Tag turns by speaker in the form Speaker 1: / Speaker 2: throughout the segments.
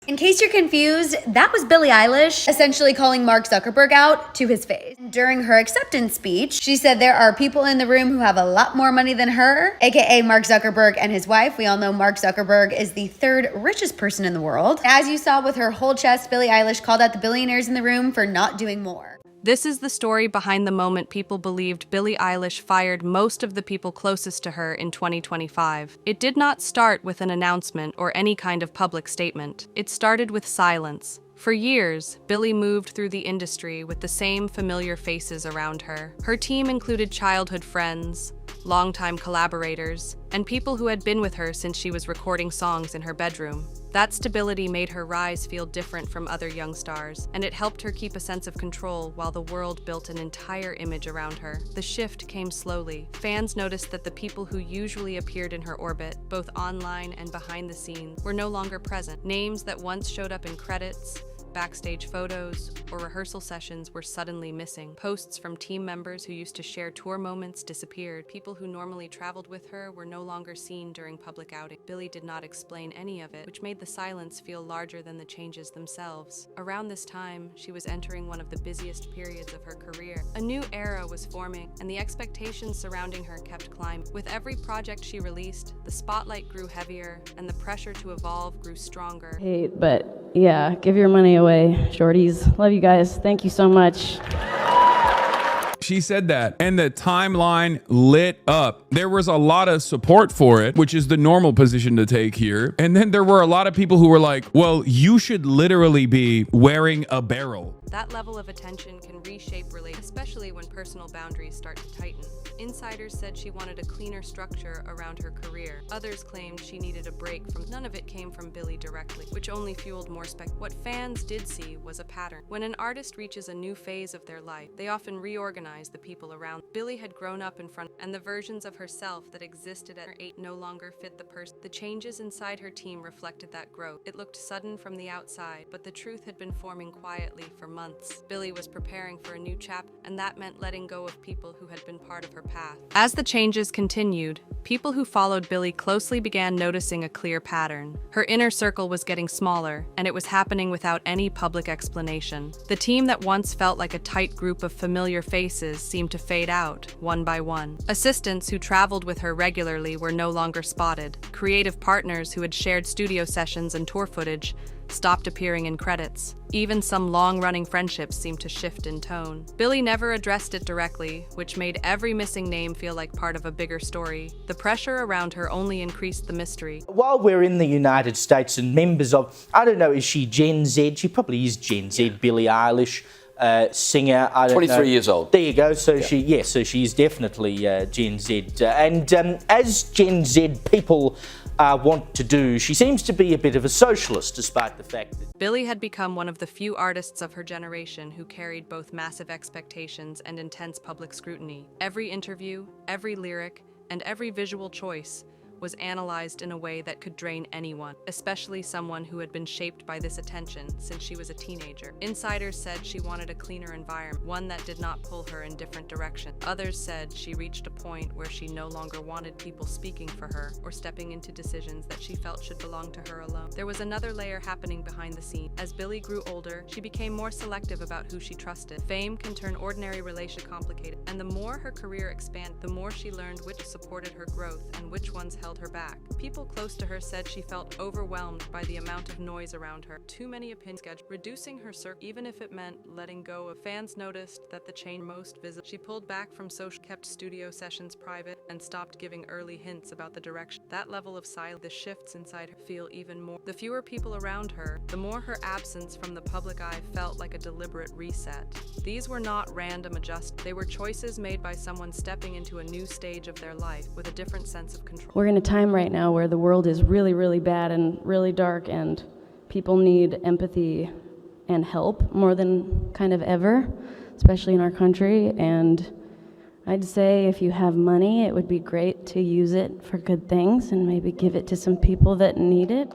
Speaker 1: In case you're confused, that was Billie Eilish essentially calling Mark Zuckerberg out to his face. During her acceptance speech, she said there are people in the room who have a lot more money than her, aka Mark Zuckerberg and his wife. We all know Mark Zuckerberg is the third richest person in the world. As you saw with her whole chest, Billie Eilish called out the billionaires in the room for not doing more.
Speaker 2: This is the story behind the moment people believed Billie Eilish fired most of the people closest to her in 2025. It did not start with an announcement or any kind of public statement. It started with silence. For years, Billie moved through the industry with the same familiar faces around her. Her team included childhood friends, longtime collaborators, and people who had been with her since she was recording songs in her bedroom. That stability made her rise feel different from other young stars, and it helped her keep a sense of control while the world built an entire image around her. The shift came slowly. Fans noticed that the people who usually appeared in her orbit, both online and behind the scenes, were no longer present. Names that once showed up in credits, backstage photos, or rehearsal sessions were suddenly missing. Posts from team members who used to share tour moments disappeared. People who normally traveled with her were no longer seen during public outings. Billie did not explain any of it, which made the silence feel larger than the changes themselves. Around this time, she was entering one of the busiest periods of her career. A new era was forming, and the expectations surrounding her kept climbing. With every project she released, the spotlight grew heavier, and the pressure to evolve grew stronger.
Speaker 3: But yeah, give your money away, shorties. Love you guys. Thank you so much.
Speaker 4: She said that, and the timeline lit up. There was a lot of support for it, which is the normal position to take here. And then there were a lot of people who were like, well, you should literally be wearing a barrel.
Speaker 2: That level of attention can reshape relationships, especially when personal boundaries start to tighten. Insiders said she wanted a cleaner structure around her career. Others claimed she needed a break from. None of it came from Billie directly, which only fueled more What fans did see was a pattern. When an artist reaches a new phase of their life, they often reorganize the people around. Billie had grown up in front, and the versions of herself that existed at her age no longer fit the person. The changes inside her team reflected that growth. It looked sudden from the outside, but the truth had been forming quietly for months. Billie was preparing for a new chapter, and that meant letting go of people who had been part of her path. As the changes continued, people who followed Billie closely began noticing a clear pattern. Her inner circle was getting smaller, and it was happening without any public explanation. The team that once felt like a tight group of familiar faces seemed to fade out, one by one. Assistants who traveled with her regularly were no longer spotted. Creative partners who had shared studio sessions and tour footage stopped appearing in credits. Even some long-running friendships seemed to shift in tone. Billie never addressed it directly, which made every missing name feel like part of a bigger story. The pressure around her only increased the mystery.
Speaker 5: While we're in the United States and members of, I don't know, is she Gen Z? She probably is Gen Z, Billie Eilish. Singer, I don't
Speaker 6: 23
Speaker 5: know.
Speaker 6: years old.
Speaker 5: There you go. So so she's definitely Gen Z. And as Gen Z people want to do, she seems to be a bit of a socialist, despite the fact that
Speaker 2: Billie had become one of the few artists of her generation who carried both massive expectations and intense public scrutiny. Every interview, every lyric, and every visual choice was analyzed in a way that could drain anyone, especially someone who had been shaped by this attention since she was a teenager. Insiders said she wanted a cleaner environment, one that did not pull her in different directions. Others said she reached a point where she no longer wanted people speaking for her or stepping into decisions that she felt should belong to her alone. There was another layer happening behind the scenes. As Billie grew older, she became more selective about who she trusted. Fame can turn ordinary relationships complicated, and the more her career expanded, the more she learned which supported her growth and which ones held her back. People close to her said she felt overwhelmed by the amount of noise around her. Too many opinions, reducing her circle, even if it meant letting go of. Fans noticed that the change most visible. She pulled back from social, kept studio sessions private, and stopped giving early hints about the direction. That level of silence, the shifts inside her feel even more. The fewer people around her, the more her absence from the public eye felt like a deliberate reset. These were not random adjustments. They were choices made by someone stepping into a new stage of their life with a different sense of control.
Speaker 3: We're in a time right now where the world is really, really bad and really dark, and people need empathy and help more than kind of ever, especially in our country. And I'd say if you have money, it would be great to use it for good things and maybe give it to some people that need it.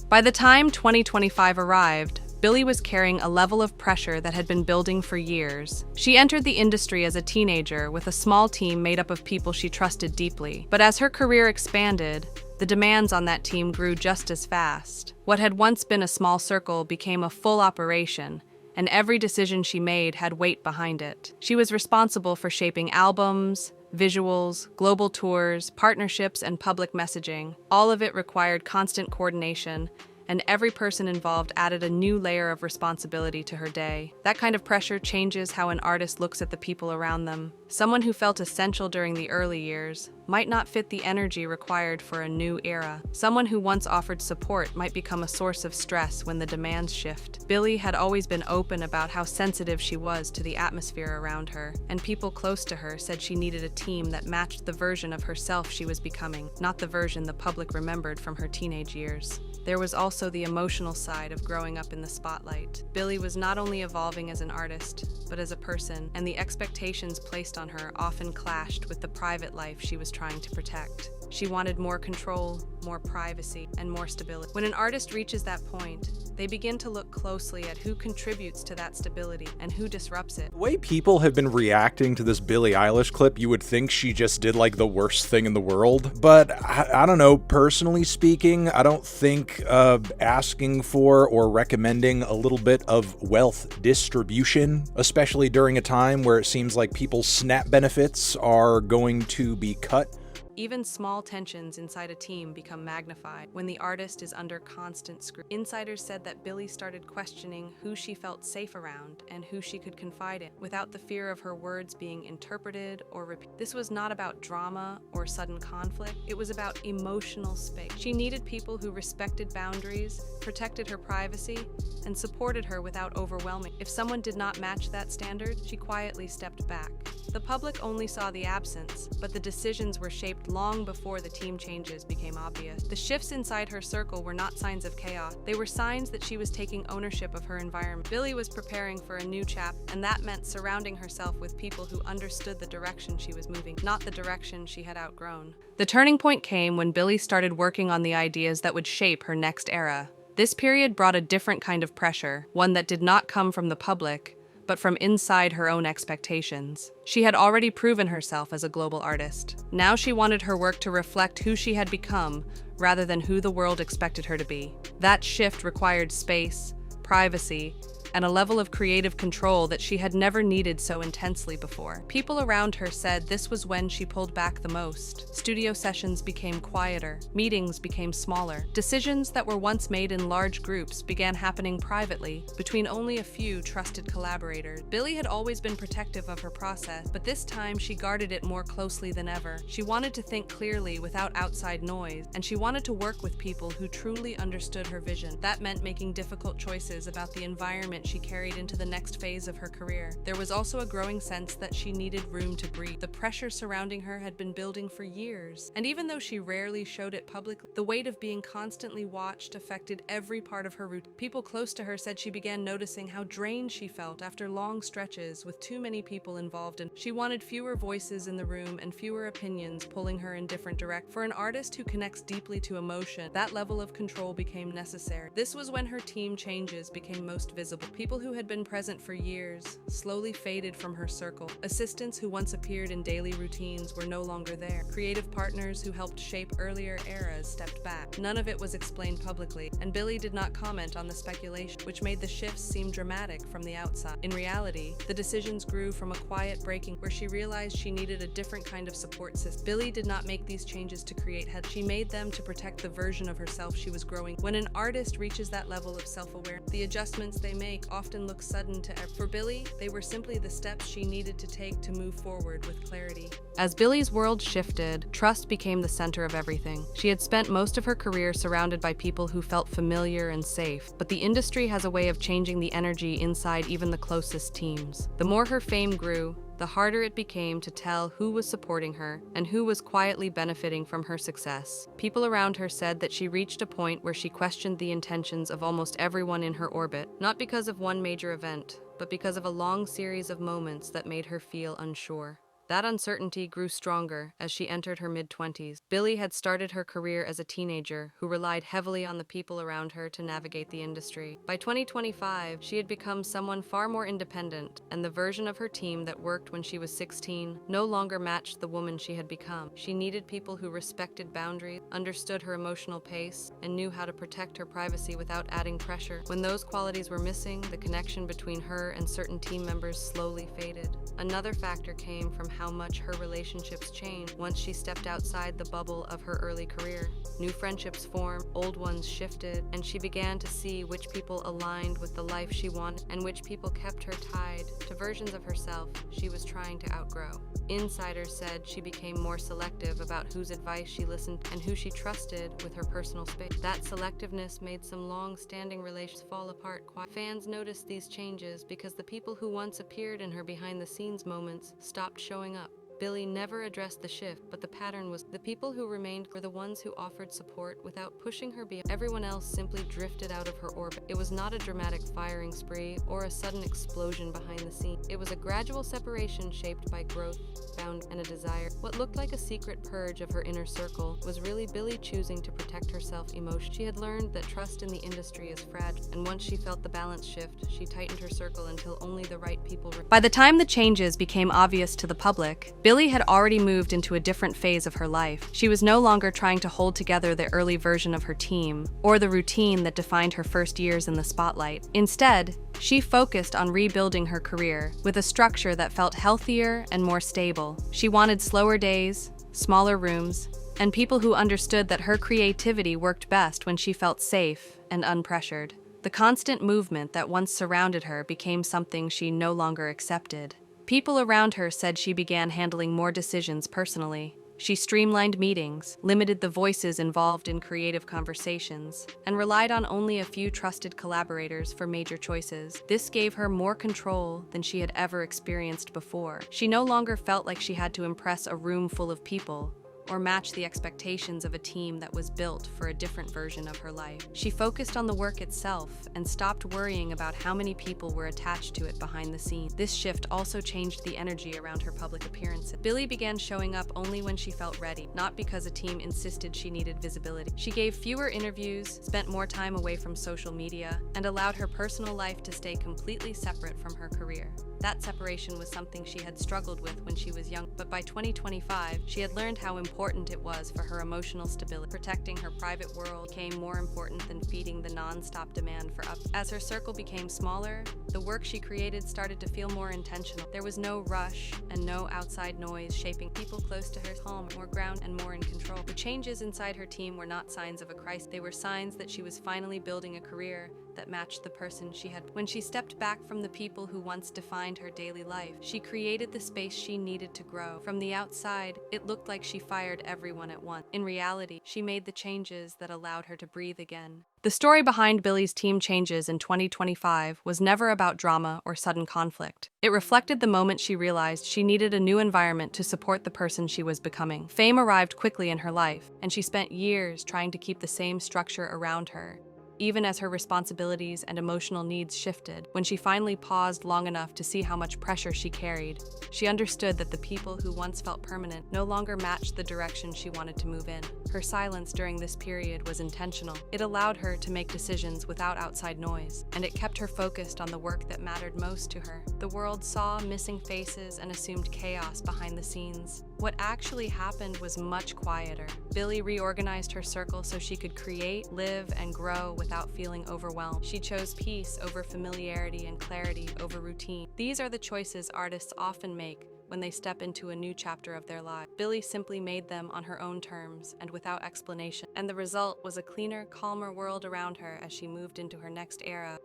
Speaker 2: By the time 2025 arrived, Billie was carrying a level of pressure that had been building for years. She entered the industry as a teenager with a small team made up of people she trusted deeply. But as her career expanded, The demands on that team grew just as fast. What had once been a small circle became a full operation, and every decision she made had weight behind it. She was responsible for shaping albums, visuals, global tours, partnerships, and public messaging. All of it required constant coordination, and every person involved added a new layer of responsibility to her day. That kind of pressure changes how an artist looks at the people around them. Someone who felt essential during the early years might not fit the energy required for a new era. Someone who once offered support might become a source of stress when the demands shift. Billie had always been open about how sensitive she was to the atmosphere around her, and people close to her said she needed a team that matched the version of herself she was becoming, not the version the public remembered from her teenage years. There was also the emotional side of growing up in the spotlight. Billie was not only evolving as an artist, but as a person, and the expectations placed on her often clashed with the private life she was trying to protect. She wanted more control, more privacy, and more stability. When an artist reaches that point, they begin to look closely at who contributes to that stability and who disrupts it.
Speaker 6: The way people have been reacting to this Billie Eilish clip, you would think she just did like the worst thing in the world. But I don't know, personally speaking, I don't think asking for or recommending a little bit of wealth distribution, especially during a time where it seems like people's SNAP benefits are going to be cut.
Speaker 2: Even small tensions inside a team become magnified when the artist is under constant scrutiny. Insiders said that Billie started questioning who she felt safe around and who she could confide in, without the fear of her words being interpreted or repeated. This was not about drama or sudden conflict. It was about emotional space. She needed people who respected boundaries, protected her privacy, and supported her without overwhelming. If someone did not match that standard, she quietly stepped back. The public only saw the absence, but the decisions were shaped long before the team changes became obvious. The shifts inside her circle were not signs of chaos. They were signs that she was taking ownership of her environment. Billie was preparing for a new chapter, and that meant surrounding herself with people who understood the direction she was moving, not the direction she had outgrown. The turning point came when Billie started working on the ideas that would shape her next era. This period brought a different kind of pressure, one that did not come from the public, but from inside her own expectations. She had already proven herself as a global artist. Now she wanted her work to reflect who she had become, rather than who the world expected her to be. That shift required space, privacy, and a level of creative control that she had never needed so intensely before. People around her said this was when she pulled back the most. Studio sessions became quieter, meetings became smaller. Decisions that were once made in large groups began happening privately, between only a few trusted collaborators. Billie had always been protective of her process, but this time she guarded it more closely than ever. She wanted to think clearly without outside noise, and she wanted to work with people who truly understood her vision. That meant making difficult choices about the environment she carried into the next phase of her career. There was also a growing sense that she needed room to breathe. The pressure surrounding her had been building for years, and even though she rarely showed it publicly, the weight of being constantly watched affected every part of her routine. People close to her said she began noticing how drained she felt after long stretches with too many people involved, and she wanted fewer voices in the room and fewer opinions pulling her in different directions. For an artist who connects deeply to emotion, that level of control became necessary. This was when her team changes became most visible. People who had been present for years slowly faded from her circle. Assistants who once appeared in daily routines were no longer there. Creative partners who helped shape earlier eras stepped back. None of it was explained publicly, and Billie did not comment on the speculation, which made the shifts seem dramatic from the outside. In reality, the decisions grew from a quiet breaking where she realized she needed a different kind of support system. Billie did not make these changes to create head. She made them to protect the version of herself she was growing. When an artist reaches that level of self-awareness, the adjustments they make often look sudden to everyone. For Billie, they were simply the steps she needed to take to move forward with clarity. As Billie's world shifted, trust became the center of everything. She had spent most of her career surrounded by people who felt familiar and safe, but the industry has a way of changing the energy inside even the closest teams. The more her fame grew, the harder it became to tell who was supporting her and who was quietly benefiting from her success. People around her said that she reached a point where she questioned the intentions of almost everyone in her orbit, not because of one major event, but because of a long series of moments that made her feel unsure. That uncertainty grew stronger as she entered her mid-20s. Billie had started her career as a teenager who relied heavily on the people around her to navigate the industry. By 2025, she had become someone far more independent, and the version of her team that worked when she was 16 no longer matched the woman she had become. She needed people who respected boundaries, understood her emotional pace, and knew how to protect her privacy without adding pressure. When those qualities were missing, the connection between her and certain team members slowly faded. Another factor came from how much her relationships changed once she stepped outside the bubble of her early career. New friendships formed, old ones shifted, and she began to see which people aligned with the life she wanted and which people kept her tied to versions of herself she was trying to outgrow. Insiders said she became more selective about whose advice she listened and who she trusted with her personal space. That selectiveness made some long-standing relations fall apart. Fans noticed these changes because the people who once appeared in her behind-the-scenes moments stopped showing up. Billie never addressed the shift, but the pattern was the people who remained were the ones who offered support without pushing her beyond. Everyone else simply drifted out of her orbit. It was not a dramatic firing spree or a sudden explosion behind the scenes. It was a gradual separation shaped by growth, bound, and a desire. What looked like a secret purge of her inner circle was really Billie choosing to protect herself emotionally. She had learned that trust in the industry is fragile, and once she felt the balance shift, she tightened her circle until only the right people By the time the changes became obvious to the public, Billie had already moved into a different phase of her life. She was no longer trying to hold together the early version of her team, or the routine that defined her first years in the spotlight. Instead, she focused on rebuilding her career with a structure that felt healthier and more stable. She wanted slower days, smaller rooms, and people who understood that her creativity worked best when she felt safe and unpressured. The constant movement that once surrounded her became something she no longer accepted. People around her said she began handling more decisions personally. She streamlined meetings, limited the voices involved in creative conversations, and relied on only a few trusted collaborators for major choices. This gave her more control than she had ever experienced before. She no longer felt like she had to impress a room full of people or match the expectations of a team that was built for a different version of her life. She focused on the work itself and stopped worrying about how many people were attached to it behind the scenes. This shift also changed the energy around her public appearances. Billie began showing up only when she felt ready, not because a team insisted she needed visibility. She gave fewer interviews, spent more time away from social media, and allowed her personal life to stay completely separate from her career. That separation was something she had struggled with when she was young, but by 2025, she had learned how important it was for her emotional stability. Protecting her private world became more important than feeding the non-stop demand for ups. As her circle became smaller, the work she created started to feel more intentional. There was no rush and no outside noise shaping people close to her, calm, more grounded, and more in control. The changes inside her team were not signs of a crisis. They were signs that she was finally building a career that matched the person she had. When she stepped back from the people who once defined her daily life, she created the space she needed to grow. From the outside, it looked like she fired everyone at once. In reality, she made the changes that allowed her to breathe again. The story behind Billie's team changes in 2025 was never about drama or sudden conflict. It reflected the moment she realized she needed a new environment to support the person she was becoming. Fame arrived quickly in her life, and she spent years trying to keep the same structure around her, even as her responsibilities and emotional needs shifted. When she finally paused long enough to see how much pressure she carried, she understood that the people who once felt permanent no longer matched the direction she wanted to move in. Her silence during this period was intentional. It allowed her to make decisions without outside noise, and it kept her focused on the work that mattered most to her. The world saw missing faces and assumed chaos behind the scenes. What actually happened was much quieter. Billie reorganized her circle so she could create, live, and grow without feeling overwhelmed. She chose peace over familiarity and clarity over routine. These are the choices artists often make when they step into a new chapter of their lives. Billie simply made them on her own terms and without explanation, and the result was a cleaner, calmer world around her as she moved into her next era.